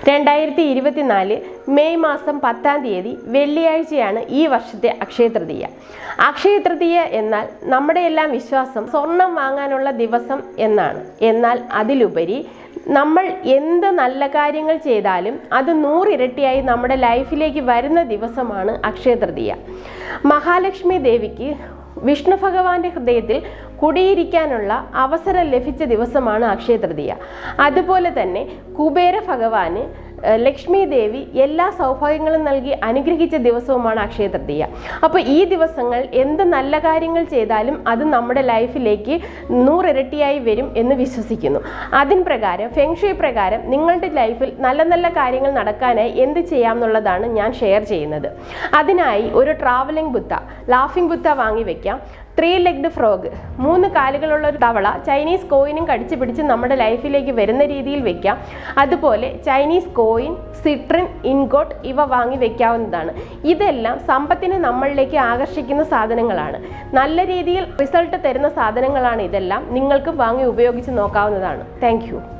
2024 May മാസം 10-ാം തീയതി വെള്ളിയാഴ്ചയാണ് ഈ വർഷത്തെ അക്ഷയ തൃതീയ. അക്ഷയ തൃതീയ എന്നാൽ നമ്മുടെ എല്ലാം വിശ്വാസം സ്വർണം വാങ്ങാനുള്ള ദിവസം എന്നാണ്. എന്നാൽ അതിലുപരി നമ്മൾ എന്ത് നല്ല കാര്യങ്ങൾ ചെയ്താലും അത് 100 ഇരട്ടിയായി നമ്മുടെ ലൈഫിലേക്ക് വരുന്ന ദിവസമാണ് അക്ഷയ തൃതീയ. മഹാലക്ഷ്മി ദേവിക്ക് വിഷ്ണു ഭഗവാന്റെ ഹൃദയത്തിൽ കുടിയിരിക്കാനുള്ള അവസരം ലഭിച്ച ദിവസമാണ് അക്ഷയ തൃതീയ. അതുപോലെ തന്നെ കുബേര ഭഗവാന് ലക്ഷ്മി ദേവി എല്ലാ സൗഭാഗ്യങ്ങളും നൽകി അനുഗ്രഹിച്ച ദിവസവുമാണ് അക്ഷയ തൃതീയ. അപ്പോൾ ഈ ദിവസങ്ങൾ എന്ത് നല്ല കാര്യങ്ങൾ ചെയ്താലും അത് നമ്മുടെ ലൈഫിലേക്ക് 100 ഇരട്ടിയായി വരും എന്ന് വിശ്വസിക്കുന്നു. അതിൻ പ്രകാരം ഫെങ്ഷുയി പ്രകാരം നിങ്ങളുടെ ലൈഫിൽ നല്ല നല്ല കാര്യങ്ങൾ നടക്കാനായി എന്ത് ചെയ്യാം എന്നുള്ളതാണ് ഞാൻ ഷെയർ ചെയ്യുന്നത്. അതിനായി ഒരു ട്രാവലിംഗ് ബുദ്ധ, ലാഫിംഗ് ബുദ്ധ വാങ്ങി വെക്കാം. 3 ലെഗ്ഡ് ഫ്രോഗ്, 3 കാലുകളുള്ള ഒരു തവള ചൈനീസ് കോയിനും കടിച്ചു പിടിച്ച് നമ്മുടെ ലൈഫിലേക്ക് വരുന്ന രീതിയിൽ വെക്കാം. അതുപോലെ ചൈനീസ് കോയിൻ, സിട്രിൻ, ഇൻഗോട്ട് ഇവ വാങ്ങി വെക്കാവുന്നതാണ്. ഇതെല്ലാം സമ്പത്തിനെ നമ്മളിലേക്ക് ആകർഷിക്കുന്ന സാധനങ്ങളാണ്. നല്ല രീതിയിൽ റിസൾട്ട് തരുന്ന സാധനങ്ങളാണ് ഇതെല്ലാം. നിങ്ങൾക്ക് വാങ്ങി ഉപയോഗിച്ച് നോക്കാവുന്നതാണ്. Thank you.